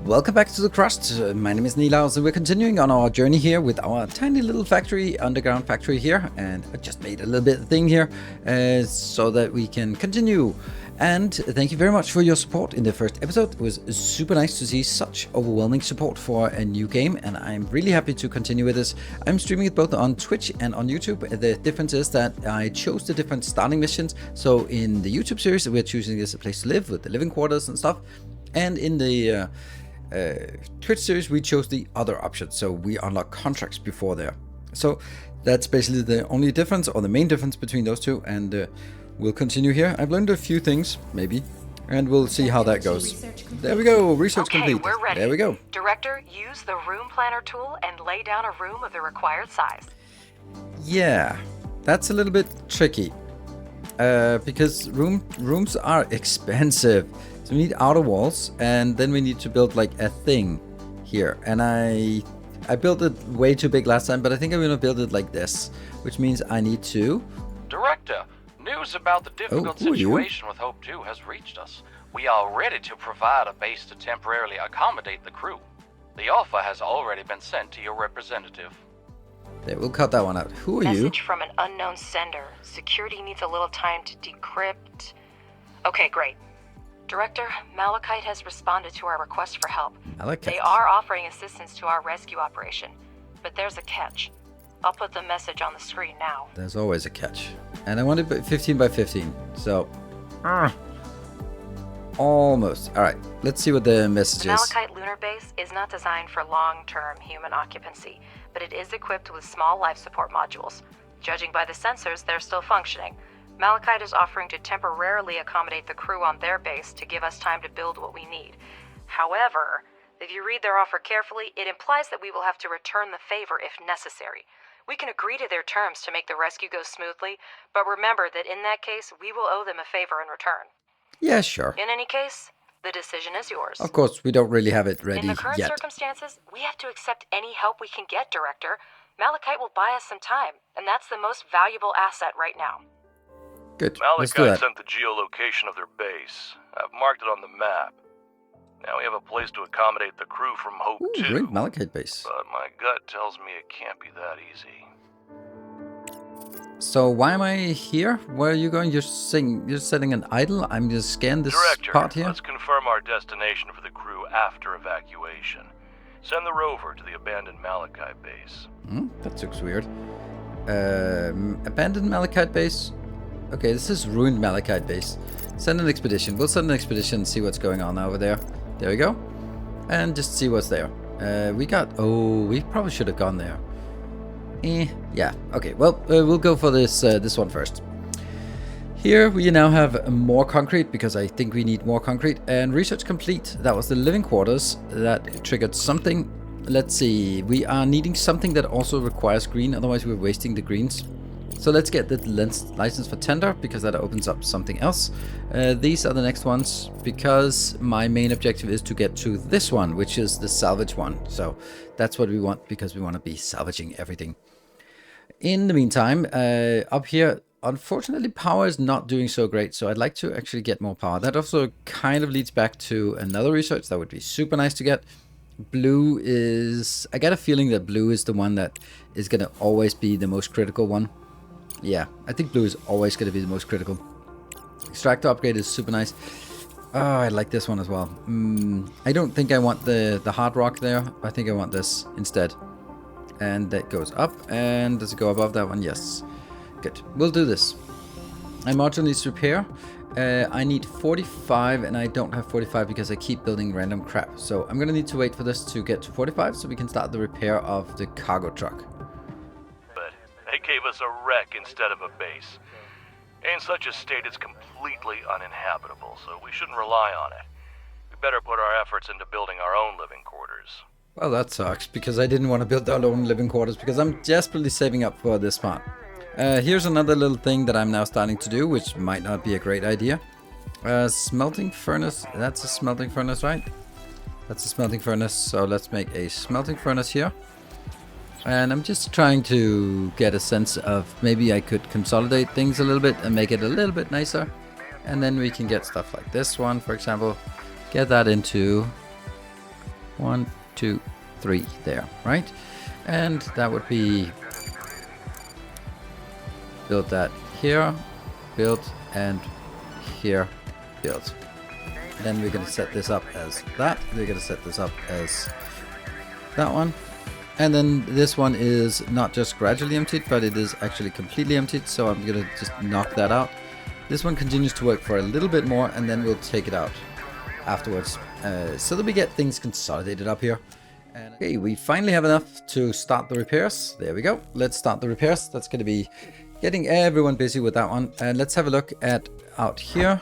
Welcome back to the Crust. My name is Nilaus and we're continuing on our journey here with our tiny little factory, underground factory here. And I just made a little bit of thing here so that we can continue. And thank you very much for your support in the first episode. It was super nice to see such overwhelming support for a new game, and I'm really happy to continue with this. I'm streaming it both on Twitch and on YouTube. The difference is that I chose the different starting missions. So in the YouTube series, we're choosing this a place to live with the living quarters and stuff. And in the Twitch series, we chose the other option. So we unlock contracts before there. So that's basically the only difference, or the main difference between those two. And we'll continue here. I've learned a few things, maybe, and we'll see how that goes. There we go, research complete. We're ready. There we go. Director, use the room planner tool and lay down a room of the required size. Yeah, that's a little bit tricky, because rooms are expensive. So we need outer walls, and then we need to build like a thing here. And I built it way too big last time, but I think I'm gonna build it like this, which means I need to... Director, news about the difficult situation with Hope 2 has reached us. We are ready to provide a base to temporarily accommodate the crew. The offer has already been sent to your representative. There, we'll cut that one out. Who are you? Message from an unknown sender. Security needs a little time to decrypt. Okay, great. Director, Malachite has responded to our request for help. Malachite. They are offering assistance to our rescue operation, but there's a catch. I'll put the message on the screen now. There's always a catch. And I want it 15 by 15, so... almost. Alright, let's see what the message The is. Malachite lunar base is not designed for long-term human occupancy, but it is equipped with small life support modules. Judging by the sensors, they're still functioning. Malachite is offering to temporarily accommodate the crew on their base to give us time to build what we need. However, if you read their offer carefully, it implies that we will have to return the favor if necessary. We can agree to their terms to make the rescue go smoothly, but remember that in that case, we will owe them a favor in return. Yeah, sure. In any case, the decision is yours. Of course, we don't really have it ready In the current yet. circumstances, we have to accept any help we can get, Director. Malachite will buy us some time, and that's the most valuable asset right now. Good, let's do Malachite that. sent the geolocation of their base. I've marked it on the map. Now we have a place to accommodate the crew from Hope Ooh, 2. great Malachite base. But my gut tells me it can't be that easy. So why am I here? Where are you going? You're setting an idle? I'm just scan this Director, part here. let's confirm our destination for the crew after evacuation. Send the rover to the abandoned Malachite base. That looks weird. Abandoned Malachite base. Okay, this is ruined Malachite base. Send an expedition. We'll send an expedition and see what's going on over there. There we go. And just see what's there. We probably should have gone there. Yeah. Okay. Well, we'll go for this one first. Here we now have more concrete because I think we need more concrete. And research complete. That was the living quarters. That triggered something. Let's see. We are needing something that also requires green. Otherwise, we're wasting the greens. So let's get the license for tender because that opens up something else. These are the next ones because my main objective is to get to this one, which is the salvage one. So that's what we want because we want to be salvaging everything. In the meantime, up here, unfortunately, power is not doing so great. So I'd like to actually get more power. That also kind of leads back to another research that would be super nice to get. Blue is... I get a feeling that blue is the one that is going to always be the most critical one. Yeah, I think blue is always going to be the most critical. Extractor upgrade is super nice. Oh, I like this one as well. I don't think I want the hard rock there. I think I want this instead. And that goes up. And does it go above that one? Yes. Good. We'll do this. My module needs repair. I need 45 and I don't have 45 because I keep building random crap. So I'm going to need to wait for this to get to 45 so we can start the repair of the cargo truck. They gave us a wreck instead of a base. In such a state, it's completely uninhabitable, so we shouldn't rely on it. We better put our efforts into building our own living quarters. Well, that sucks, because I didn't want to build our own living quarters, because I'm desperately saving up for this part. Here's another little thing that I'm now starting to do, which might not be a great idea. Smelting furnace, that's a smelting furnace, right? That's a smelting furnace, so let's make a smelting furnace here. And I'm just trying to get a sense of maybe I could consolidate things a little bit and make it a little bit nicer. And then we can get stuff like this one, for example. Get that into 1, 2, 3 there, right? And that would be build that here, build, and here, build. Then we're going to set this up as that. We're going to set this up as that one. And then this one is not just gradually emptied, but it is actually completely emptied. So I'm going to just knock that out. This one continues to work for a little bit more, and then we'll take it out afterwards. So that we get things consolidated up here. And okay, we finally have enough to start the repairs. There we go. Let's start the repairs. That's going to be getting everyone busy with that one. And let's have a look at out here.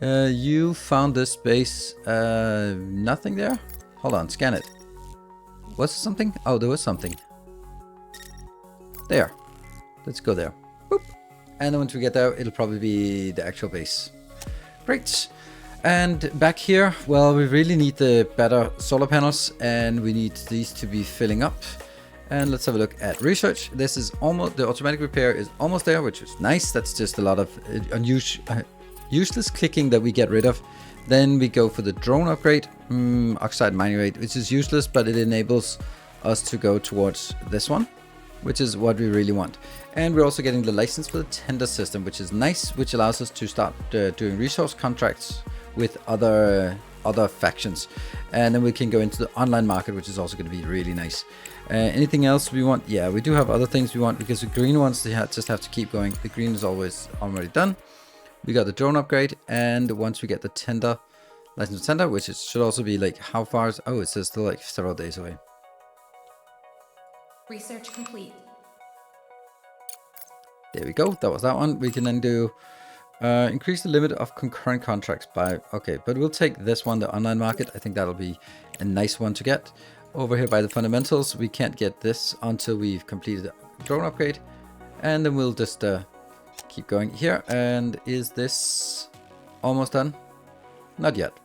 You found this base. Nothing there? Hold on, scan it. Was there something? Oh, there was something. There. Let's go there. Boop. And then once we get there, it'll probably be the actual base. Great. And back here, well, we really need the better solar panels, and we need these to be filling up. And let's have a look at research. This is almost, the automatic repair is almost there, which is nice. That's just a lot of useless clicking that we get rid of. Then we go for the drone upgrade, oxide mining rate, which is useless, but it enables us to go towards this one, which is what we really want. And we're also getting the license for the tender system, which is nice, which allows us to start doing resource contracts with other factions. And then we can go into the online market, which is also going to be really nice. Anything else we want? Yeah, we do have other things we want, because the green ones, they just have to keep going. The green is always already done. We got the drone upgrade, and once we get the tender, license to tender, which should also be like, how far is, oh, it says still like several days away. Research complete. There we go, that was that one. We can then do increase the limit of concurrent contracts by, okay, but we'll take this one, the online market. I think that'll be a nice one to get. Over here by the fundamentals, we can't get this until we've completed the drone upgrade, and then we'll just keep going here. And is this almost done? Not yet.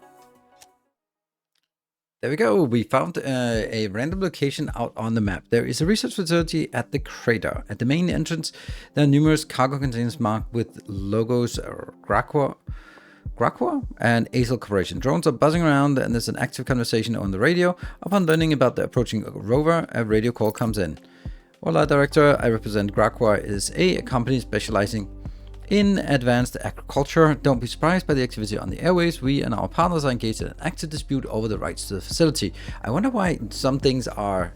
There we go. We found a random location out on the map. There is a research facility at the crater. At the main entrance, there are numerous cargo containers marked with logos Graqua and Acel Corporation. Drones are buzzing around, and there's an active conversation on the radio. Upon learning about the approaching rover, a radio call comes in. Hola, Director. I represent Graqua is a company specializing in advanced agriculture. Don't be surprised by the activity on the airways. We and our partners are engaged in an active dispute over the rights to the facility. I wonder why some things are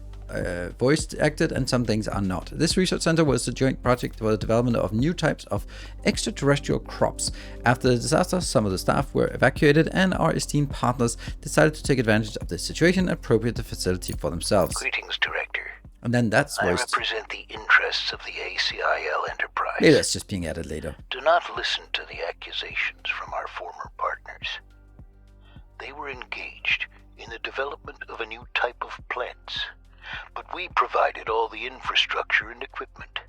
voice acted and some things are not. This research center was a joint project for the development of new types of extraterrestrial crops. After the disaster, some of the staff were evacuated, and our esteemed partners decided to take advantage of this situation and appropriate the facility for themselves. Greetings, Director. And then that's I voiced. represent the interests of the ACIL enterprise. Maybe that's just being added later. Do not listen to the accusations from our former partners. They were engaged in the development of a new type of plants, but we provided all the infrastructure and equipment.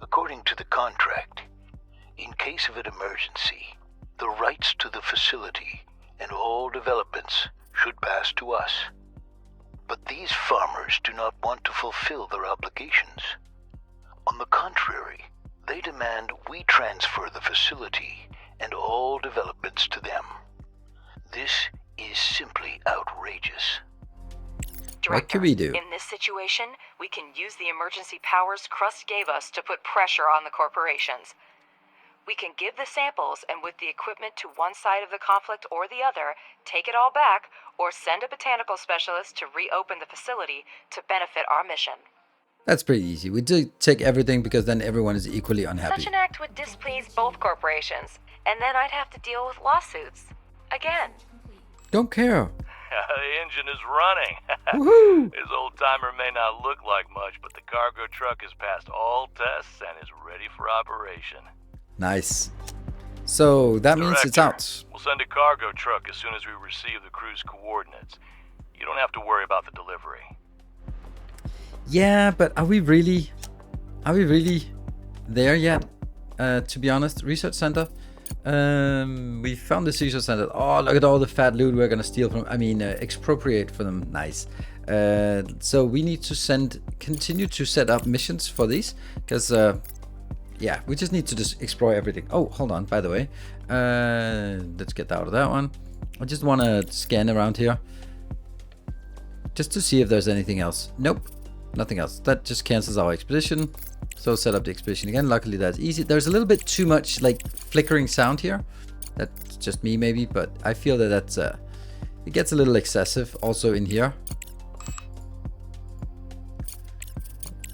According to the contract, in case of an emergency, the rights to the facility and all developments should pass to us. But these farmers do not want to fulfill their obligations. On the contrary, they demand we transfer the facility and all developments to them. This is simply outrageous. What can we do? In this situation, we can use the emergency powers Crust gave us to put pressure on the corporations. We can give the samples, and with the equipment to one side of the conflict or the other, take it all back, or send a botanical specialist to reopen the facility to benefit our mission. That's pretty easy. We do take everything because then everyone is equally unhappy. Such an act would displease both corporations, and then I'd have to deal with lawsuits. Again. Don't care. The engine is running. Woohoo! This old timer may not look like much, but the cargo truck has passed all tests and is ready for operation. Nice. So that means Director, it's out. We'll send a cargo truck as soon as we receive the crew's coordinates. You don't have to worry about the delivery. Yeah, but are we really there yet? To be honest, research center. We found this research center. Oh, look at all the fat loot we're gonna steal from. Expropriate for them. Nice. So we need to continue to set up missions for these, because yeah, we just need to just explore everything. Oh, hold on. By the way, let's get out of that one. I just want to scan around here. just to see if there's anything else. Nope, nothing else. That just cancels our expedition. So set up the expedition again. Luckily that's easy. There's a little bit too much like flickering sound here. That's just me maybe, but I feel that that's it gets a little excessive also in here.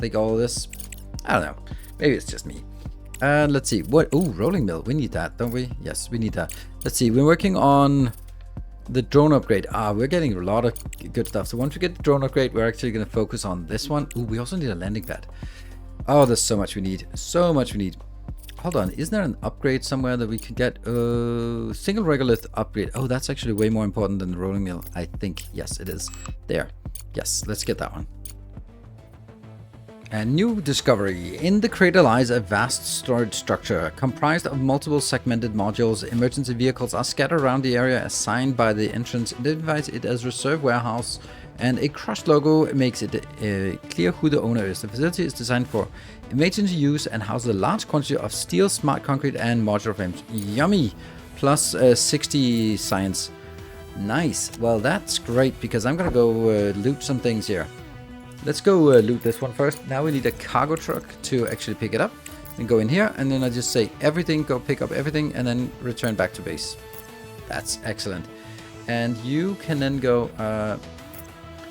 Like all this, I don't know, maybe it's just me. Let's see what, oh, rolling mill, we need that, don't we? Yes, we need that. Let's see, we're working on the drone upgrade. We're getting a lot of good stuff. So once we get the drone upgrade, we're actually going to focus on this one. Oh, we also need a landing pad. Oh, there's so much we need, so much we need. Hold on, isn't there an upgrade somewhere that we could get? Single regolith upgrade. Oh, that's actually way more important than the rolling mill, I think. Yes, it is. There. Yes, let's get that one. A new discovery. In the crater lies a vast storage structure comprised of multiple segmented modules. Emergency vehicles are scattered around the area. Assigned by the entrance identifies it as reserve warehouse, and a Crust logo makes it clear who the owner is. The facility is designed for emergency use and houses a large quantity of steel, smart concrete, and modular frames. Yummy! Plus 60 science. Nice. Well, that's great because I'm gonna go loot some things here. Let's go loot this one first. Now we need a cargo truck to actually pick it up and go in here, and then I just say everything, go pick up everything, and then return back to base. That's excellent. And you can then go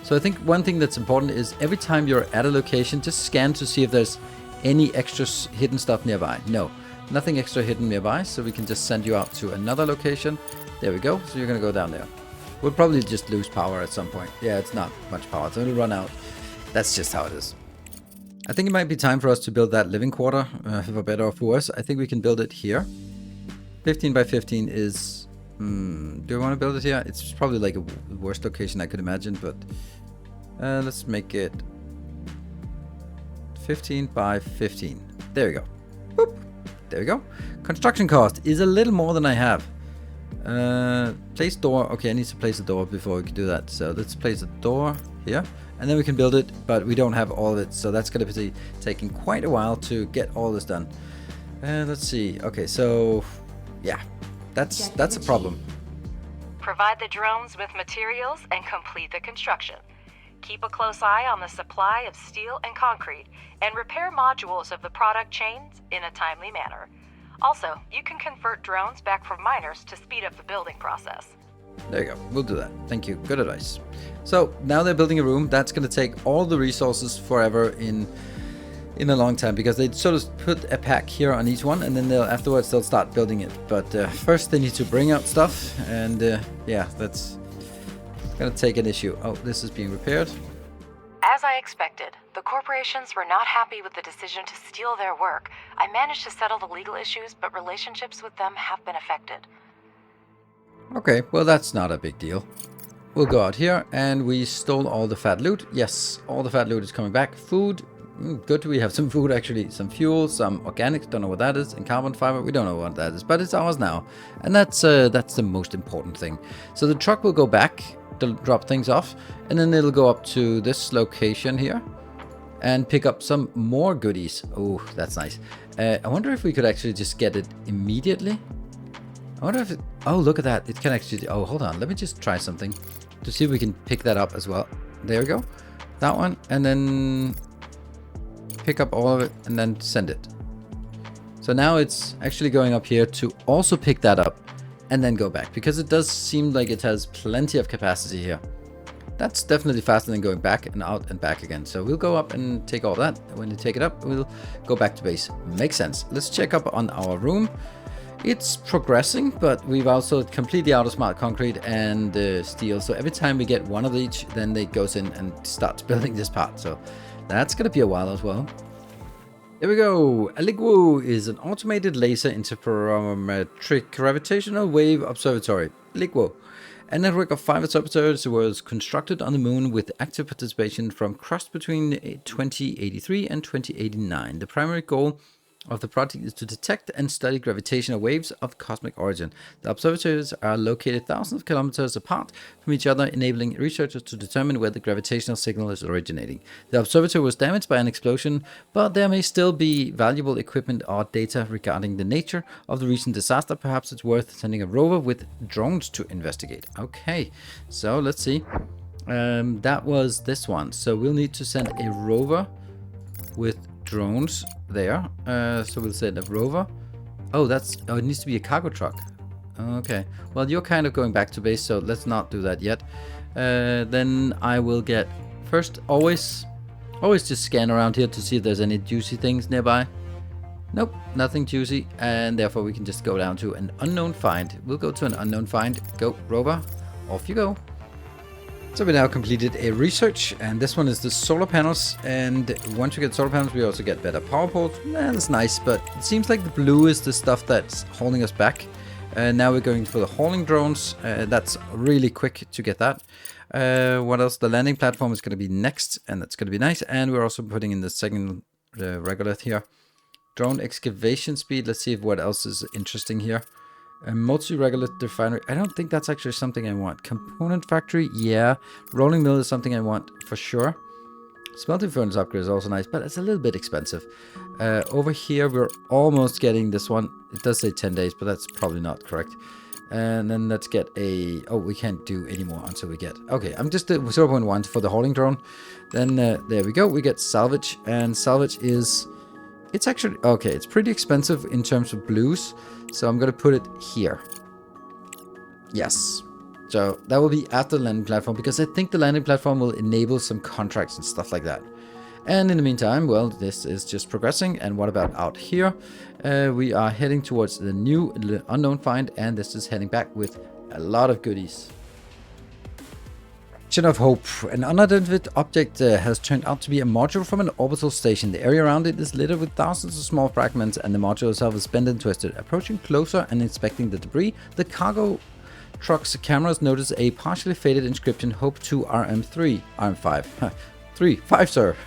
so I think one thing that's important is every time you're at a location, just scan to see if there's any extra hidden stuff nearby. No, nothing extra hidden nearby, so we can just send you out to another location. There we go. So you're gonna go down there. We'll probably just lose power at some point. Yeah, it's not much power, so it'll run out. That's just how it is. I think it might be time for us to build that living quarter, for better or for worse. I think we can build it here. 15 by 15 is... do I want to build it here? It's probably like a worst location I could imagine, but... let's make it... 15 by 15. There we go. Boop. There we go. Construction cost is a little more than I have. Place door. Okay, I need to place a door before we can do that. So let's place a door here. And then we can build it, but we don't have all of it, so that's going to be taking quite a while to get all this done. Let's see. Okay, so yeah, that's a problem. Provide the drones with materials and complete the construction. Keep a close eye on the supply of steel and concrete, and repair modules of the product chains in a timely manner. Also, you can convert drones back from miners to speed up the building process. There you go. We'll do that. Thank you. Good advice. So now they're building a room. That's going to take all the resources forever in a long time, because they sort of put a pack here on each one, and then afterwards they'll start building it. But first they need to bring out stuff, and yeah, that's going to take an issue. Oh, this is being repaired. As I expected, the corporations were not happy with the decision to steal their work. I managed to settle the legal issues, but relationships with them have been affected. Okay, well that's not a big deal. We'll go out here, and we stole all the fat loot. Yes, all the fat loot is coming back. Food, good, we have some food actually. Some fuel, some organics, don't know what that is. And carbon fiber, we don't know what that is, but it's ours now. And that's the most important thing. So the truck will go back, to drop things off, and then it'll go up to this location here and pick up some more goodies. Oh, that's nice. I wonder if we could actually just get it immediately. I wonder if it... Oh, look at that. It can actually... Oh, hold on. Let me just try something to see if we can pick that up as well. There we go. That one. And then pick up all of it and then send it. So now it's actually going up here to also pick that up and then go back, because it does seem like it has plenty of capacity here. That's definitely faster than going back and out and back again. So we'll go up and take all that. When you take it up, we'll go back to base. Makes sense. Let's check up on our room. It's progressing, but we've also completely out of smart concrete and steel. So every time we get one of each, then it goes in and starts building this part. So that's going to be a while as well. There we go. A ligo is an automated laser interplanetary gravitational wave observatory. Ligo. A network of 5 observatories was constructed on the moon with active participation from Crust between 2083 and 2089. The primary goal of the project is to detect and study gravitational waves of cosmic origin. The observatories are located thousands of kilometers apart from each other, enabling researchers to determine where the gravitational signal is originating. The observatory was damaged by an explosion, but there may still be valuable equipment or data regarding the nature of the recent disaster. Perhaps it's worth sending a rover with drones to investigate. Okay, so let's see. That was this one. So we'll need to send a rover with drones there. So we'll send a rover. Oh, it needs to be a cargo truck. Okay. Well, you're kind of going back to base, so let's not do that yet. Then I will get first. Always just scan around here to see if there's any juicy things nearby. Nope, nothing juicy, and therefore we can just go down to an unknown find. We'll go to an unknown find. Go, rover. Off you go. So we now completed a research, and this one is the solar panels. And once we get solar panels, we also get better power poles. That's nice, but it seems like the blue is the stuff that's holding us back. Now we're going for the hauling drones. That's really quick to get that. What else? The landing platform is going to be next, and that's going to be nice. And we're also putting in the second regolith here. Drone excavation speed. Let's see if what else is interesting here. Multi-regolith refinery. I don't think that's actually something I want. Component factory. Yeah. Rolling mill is something I want for sure. Smelting furnace upgrade is also nice, but it's a little bit expensive. Over here, we're almost getting this one. It does say 10 days, but that's probably not correct. And then let's get a... Oh, we can't do any more until we get... Okay, I'm just at 0.1 for the hauling drone. Then there we go. We get salvage, and salvage is... It's actually... Okay, it's pretty expensive in terms of blues, so I'm going to put it here. Yes. So that will be after the landing platform, because I think the landing platform will enable some contracts and stuff like that. And in the meantime, well, this is just progressing. And what about out here? We are heading towards the new unknown find, and this is heading back with a lot of goodies. Mission of Hope. An unidentified object has turned out to be a module from an orbital station. The area around it is littered with thousands of small fragments, and the module itself is bent and twisted. Approaching closer and inspecting the debris, the cargo truck's cameras notice a partially faded inscription, Hope 2 RM3. RM5. 5, sir.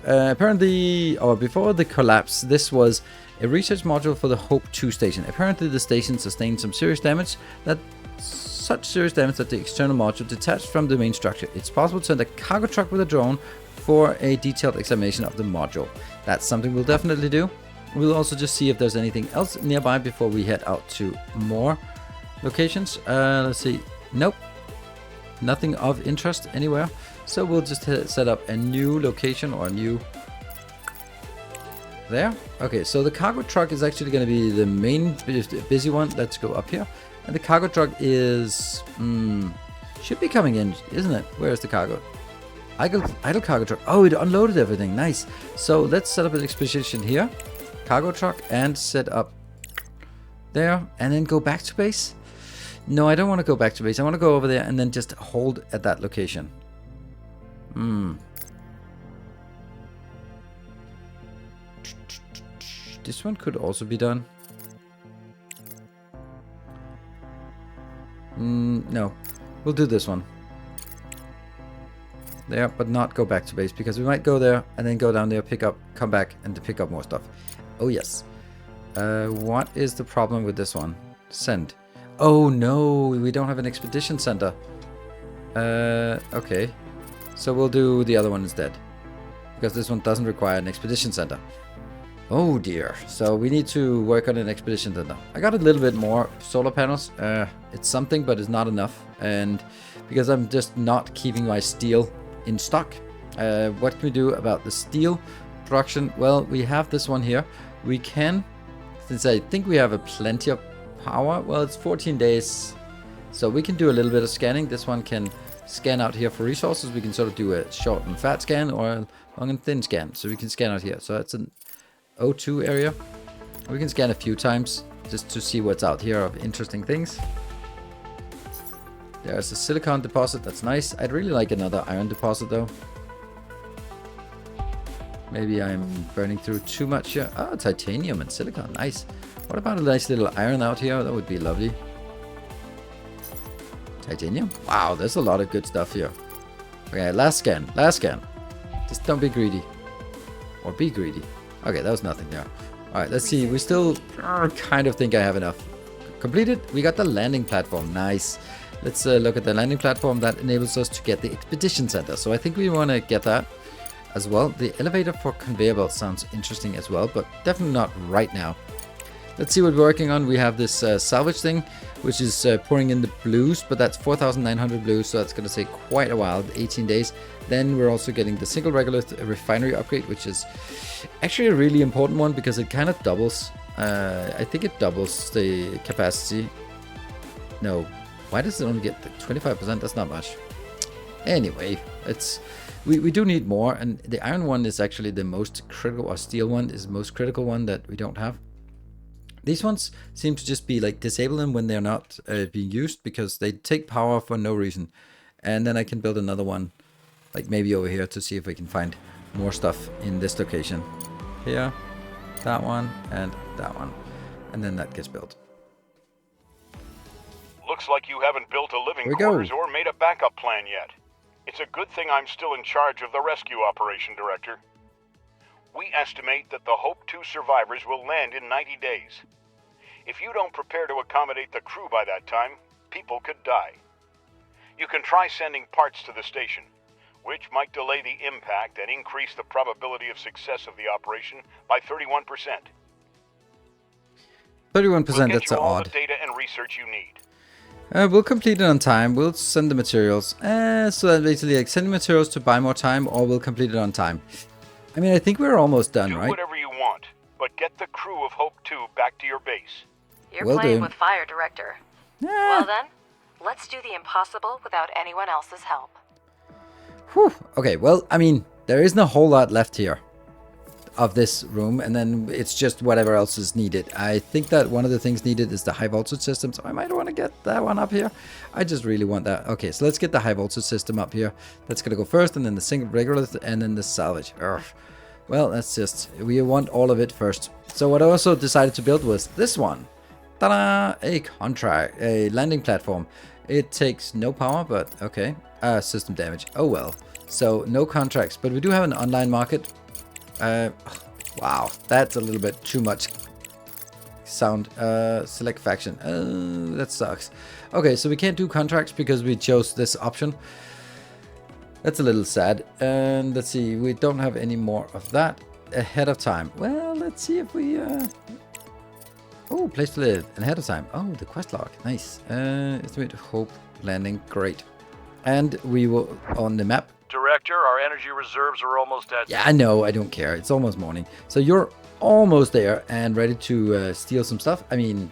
Apparently, or before the collapse, this was a research module for the Hope 2 station. Apparently, the station sustained some serious damage that the external module detached from the main structure. It's possible to send a cargo truck with a drone for a detailed examination of the module. That's something we'll definitely do. We'll also just see if there's anything else nearby before we head out to more locations. Let's see. Nope. Nothing of interest anywhere. So we'll just set up a new location or a new... There. Okay, so the cargo truck is actually going to be the main busy one. Let's go up here. And the cargo truck is... should be coming in, isn't it? Where is the cargo? Idle cargo truck. Oh, it unloaded everything. Nice. So let's set up an expedition here. Cargo truck, and set up there. And then go back to base. No, I don't want to go back to base. I want to go over there and then just hold at that location. This one could also be done. No, we'll do this one. There, but not go back to base, because we might go there and then go down there, pick up, come back, and to pick up more stuff. Oh yes. What is the problem with this one? Send. Oh no, we don't have an expedition center. Okay. So we'll do the other one instead, because this one doesn't require an expedition center. Oh dear. So we need to work on an expedition center. I got a little bit more solar panels. It's something, but it's not enough. And because I'm just not keeping my steel in stock. What can we do about the steel production? Well, we have this one here. We can, since I think we have a plenty of power. Well, it's 14 days. So we can do a little bit of scanning. This one can scan out here for resources. We can sort of do a short and fat scan or a long and thin scan. So we can scan out here. So that's an O2 area. We can scan a few times just to see what's out here of interesting things. There's a silicon deposit. That's nice. I'd really like another iron deposit though. Maybe I'm burning through too much here. Oh, titanium and silicon. Nice. What about a nice little iron out here? That would be lovely. Titanium? Wow, there's a lot of good stuff here. Okay, last scan. Last scan. Just don't be greedy. Or be greedy. Okay, that was nothing there. Alright, let's see. We still kind of think I have enough. Completed. We got the landing platform. Nice. Let's look at the landing platform. That enables us to get the expedition center. So I think we want to get that as well. The elevator for conveyor belt sounds interesting as well, but definitely not right now. Let's see what we're working on. We have this salvage thing, which is pouring in the blues, but that's 4,900 blues, so that's going to take quite a while, 18 days. Then we're also getting the single regolith refinery upgrade, which is actually a really important one because it kind of doubles. I think it doubles the capacity. No, why does it only get 25%? That's not much. Anyway, we do need more, and the iron one is actually the most critical, or steel one is the most critical one that we don't have. These ones seem to just be like disable them when they're not being used because they take power for no reason. And then I can build another one, like maybe over here, to see if we can find more stuff in this location. Here, that one, and that one. And then that gets built. Looks like you haven't built a living Here we go. quarters or made a backup plan yet. It's a good thing I'm still in charge of the rescue operation, Director. We estimate that the Hope 2 survivors will land in 90 days. If you don't prepare to accommodate the crew by that time, people could die. You can try sending parts to the station, which might delay the impact and increase the probability of success of the operation by 31%. 31%, that's all odd. the data and research you need. We'll complete it on time. We'll send the materials. So that basically, like, sending materials to buy more time, or we'll complete it on time. I mean, I think we're almost done, Do right? whatever you want, but get the crew of Hope 2 back to your base. You're Will playing do. with fire, Director. Yeah. Well then, let's do the impossible without anyone else's help. Whew. Okay, well, I mean, there isn't a whole lot left here of this room, and then it's just whatever else is needed. I think that one of the things needed is the high voltage system, so I might want to get that one up here. I just really want that. Okay, so let's get the high voltage system up here. That's going to go first, and then the single regolith, and then the salvage. Urgh. Well, that's just, we want all of it first. So what I also decided to build was this one. Ta-da! A landing platform. It takes no power, but okay. System damage. Oh well. So no contracts, but we do have an online market. Wow, that's a little bit too much sound. Select faction. That sucks. Okay, so we can't do contracts because we chose this option. That's a little sad. And let's see, we don't have any more of that ahead of time. Well, let's see if we oh, place to live ahead of time. Oh, the quest log. Nice. Estimate hope landing. Great. And we will on the map. Director, our energy reserves are almost at... Yeah, I know. I don't care. It's almost morning. So you're almost there and ready to steal some stuff. I mean,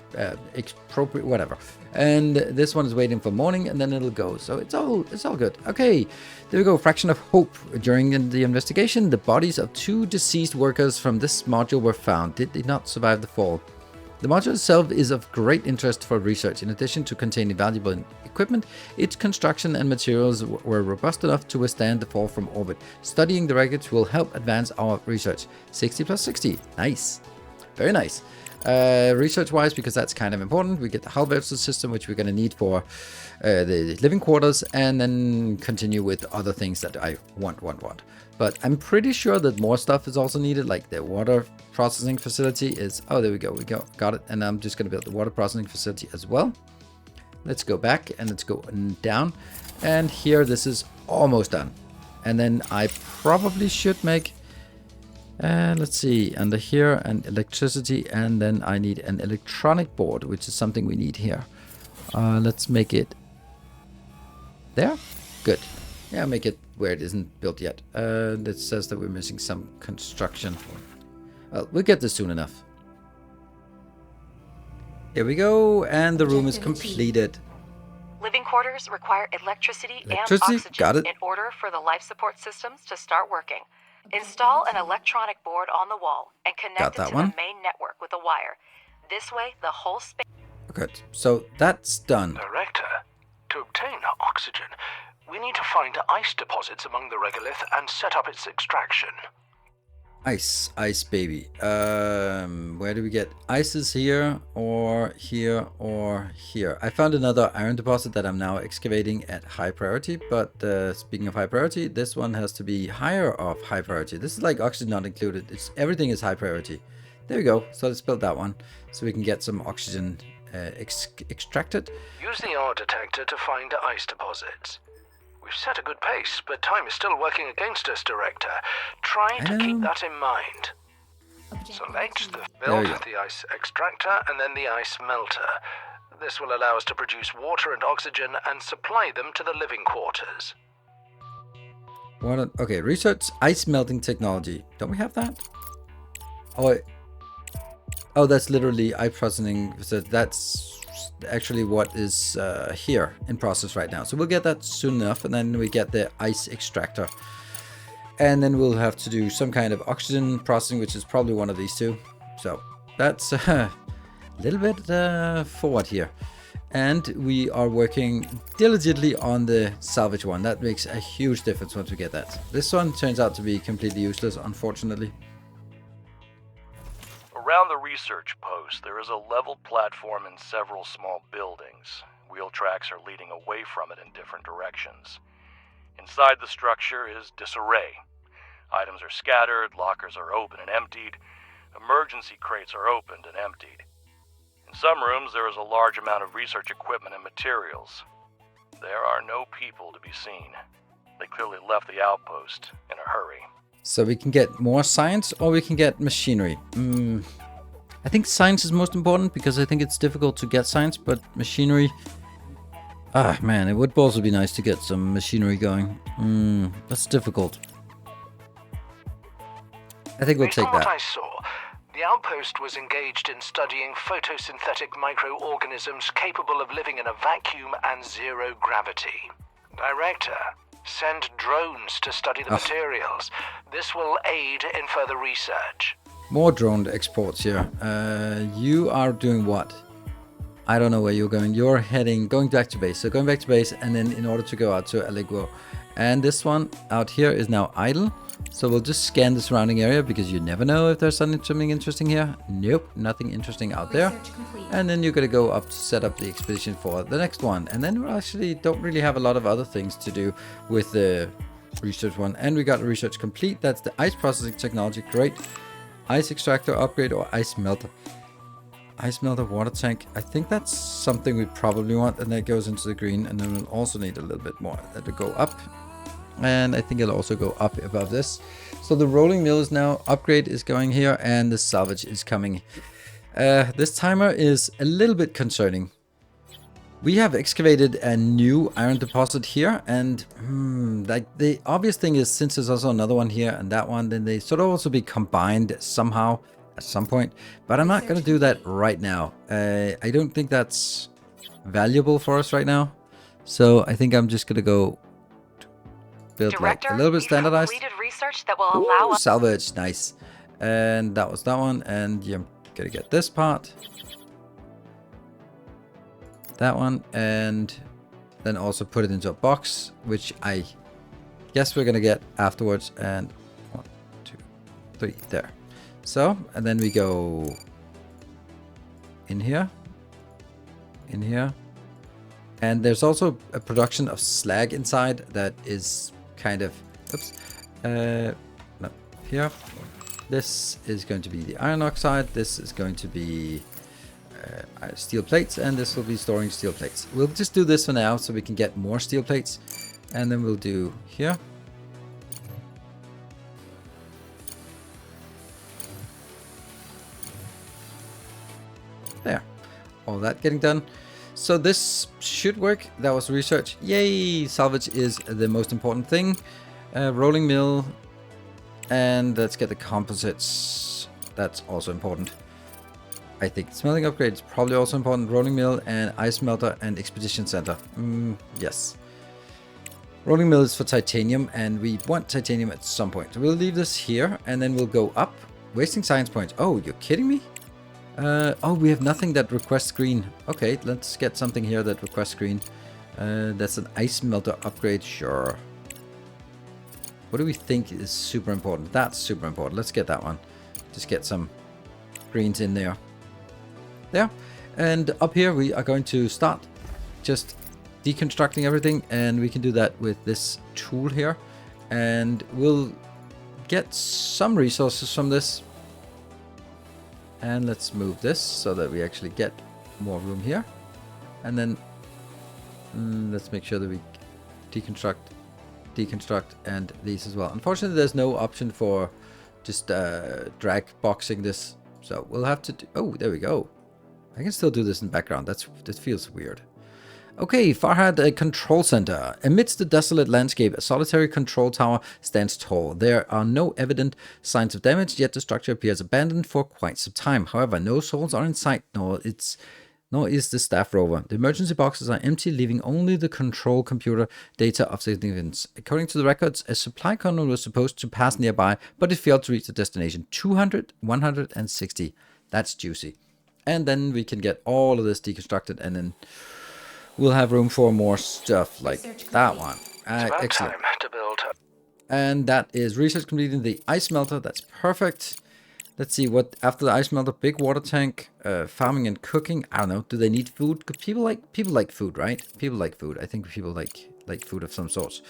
expropriate, whatever. And this one is waiting for morning, and then it'll go. So it's all good. Okay, there we go. Fraction of hope. During the investigation, the bodies of 2 deceased workers from this module were found. Did they not survive the fall? The module itself is of great interest for research. In addition to containing valuable equipment, its construction and materials were robust enough to withstand the fall from orbit. Studying the wreckage will help advance our research. 60 plus 60. Nice. Very nice. Research-wise, because that's kind of important, we get the hull vessel system, which we're going to need for the living quarters, and then continue with other things that I want. But I'm pretty sure that more stuff is also needed, like the water processing facility is... Oh, there we go. Got it. And I'm just going to build the water processing facility as well. Let's go back and let's go down. And here, this is almost done. And then I probably should make... let's see, under here, and electricity, and then I need an electronic board, which is something we need here. Let's make it there. Good. Yeah, make it where it isn't built yet. That says that we're missing some construction. Well, we'll get this soon enough. Here we go, and the room is completed. Living quarters require electricity and Electricity, oxygen got it. in order for the life support systems to start working. Install an electronic board on the wall and connect Got it that to one. the main network with a wire. This way, the whole space... Good. So that's done. Director, to obtain oxygen, we need to find ice deposits among the regolith and set up its extraction. Ice baby. Where do we get ices? Here or here or here? I found another iron deposit that I'm now excavating at high priority, but speaking of high priority, this one has to be higher of high priority. This is like oxygen not included. Everything is high priority. There we go. So let's build that one so we can get some oxygen extracted. Use the ore detector to find ice deposits. We've set a good pace, but time is still working against us, Director. Try to keep that in mind. Select the There we build go. the ice extractor and then the ice melter. This will allow us to produce water and oxygen and supply them to the living quarters. Okay, research ice melting technology. Don't we have that? Oh, that's literally ice processing. So that's actually what is here in process right now. So we'll get that soon enough, and then we get the ice extractor. And then we'll have to do some kind of oxygen processing, which is probably one of these two. So that's a little bit forward here. And we are working diligently on the salvage one. That makes a huge difference once we get that. This one turns out to be completely useless, unfortunately. Around the research post, there is a level platform and several small buildings. Wheel tracks are leading away from it in different directions. Inside the structure is disarray. Items are scattered, lockers are open and emptied, emergency crates are opened and emptied. In some rooms, there is a large amount of research equipment and materials. There are no people to be seen. They clearly left the outpost in a hurry. So we can get more science or we can get machinery. I think science is most important because I think it's difficult to get science, but machinery... Ah, man, it would also be nice to get some machinery going. That's difficult. I think we'll Based take on what I that. saw, the outpost was engaged in studying photosynthetic microorganisms capable of living in a vacuum and zero gravity. Director, send drones to study the materials. This will aid in further research. More drone exports here. You are doing what? I don't know where you're going. You're going back to base. So going back to base, and then in order to go out to ligo. And this one out here is now idle. So we'll just scan the surrounding area because you never know if there's something interesting here. Nope, nothing interesting out there. And then you're going to go up to set up the expedition for the next one. And then we actually don't really have a lot of other things to do with the research one. And we got the research complete. That's the ice processing technology. Great. Ice extractor upgrade or ice melter. Ice melter, water tank. I think that's something we probably want. And that goes into the green. And then we'll also need a little bit more. That will go up. And I think it'll also go up above this. So the rolling mill is now upgrade is going here, and the salvage is coming. This timer is a little bit concerning. We have excavated a new iron deposit here, and like the obvious thing is, since there's also another one here and that one, then they sort of also be combined somehow at some point. But I'm not going to do that right now. I don't think that's valuable for us right now. So I think I'm just going to go build Director, like a little bit standardized. completed research that will allow us... Salvage, nice. And that was that one. And you're gonna get this part, that one, and then also put it into a box, which I guess we're gonna get afterwards. And 1, 2, 3 there. So, and then we go in here, and there's also a production of slag inside that is kind of, no, here. This is going to be the iron oxide. This is going to be steel plates, and this will be storing steel plates. We'll just do this for now so we can get more steel plates, and then we'll do here. There, all that getting done. So this should work. That was research. Yay! Salvage is the most important thing. Rolling mill. And let's get the composites. That's also important. I think smelting upgrade is probably also important. Rolling mill and ice melter and expedition center. Yes. Rolling mill is for titanium, and we want titanium at some point. So we'll leave this here, and then we'll go up. Wasting science points. Oh, you're kidding me? Oh, we have nothing that requests green. Okay, let's get something here that requests green. That's an ice melter upgrade. Sure. What do we think is super important? That's super important. Let's get that one. Just get some greens in there. There. And up here we are going to start just deconstructing everything, and we can do that with this tool here. And we'll get some resources from this. And let's move this so that we actually get more room here. And then let's make sure that we deconstruct, and these as well. Unfortunately, there's no option for just drag boxing this. So we'll have to do... Oh, there we go. I can still do this in background. That feels weird. Okay, Farhad Control Center. Amidst the desolate landscape, a solitary control tower stands tall. There are no evident signs of damage, yet the structure appears abandoned for quite some time. However, no souls are in sight, nor is the staff rover. The emergency boxes are empty, leaving only the control computer data of significance. According to the records, a supply convoy was supposed to pass nearby, but it failed to reach the destination. 200, 160. That's juicy. And then we can get all of this deconstructed, and then we'll have room for more stuff like that one. Excellent. Time to build. And that is research completing the ice melter. That's perfect. Let's see what after the ice melter, big water tank, farming and cooking. I don't know. Do they need food? People like food, right? People like food. I think people like food of some sort.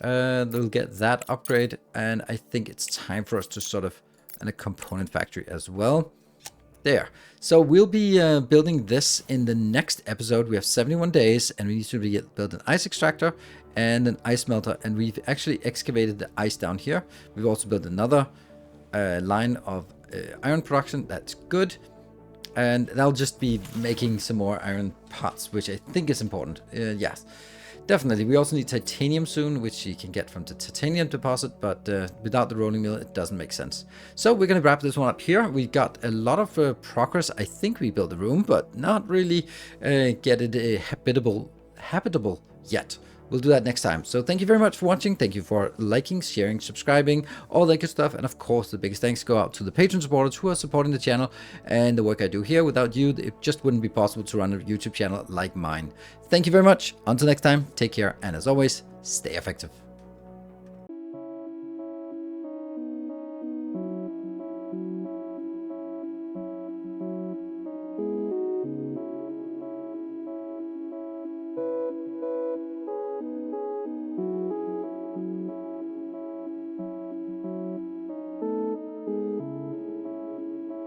They'll get that upgrade, and I think it's time for us to sort of and a component factory as well. There. So we'll be building this in the next episode. We have 71 days, and we need to build an ice extractor and an ice melter. And we've actually excavated the ice down here. We've also built another line of iron production. That's good. And that'll just be making some more iron parts, which I think is important. Yes, definitely. We also need titanium soon, which you can get from the titanium deposit, but without the rolling mill, it doesn't make sense. So we're going to wrap this one up here. We got a lot of progress. I think we built a room, but not really get it habitable yet. We'll do that next time. So thank you very much for watching. Thank you for liking, sharing, subscribing, all that good stuff. And of course, the biggest thanks go out to the Patreon supporters who are supporting the channel and the work I do here. Without you, it just wouldn't be possible to run a YouTube channel like mine. Thank you very much. Until next time, take care. And as always, stay effective.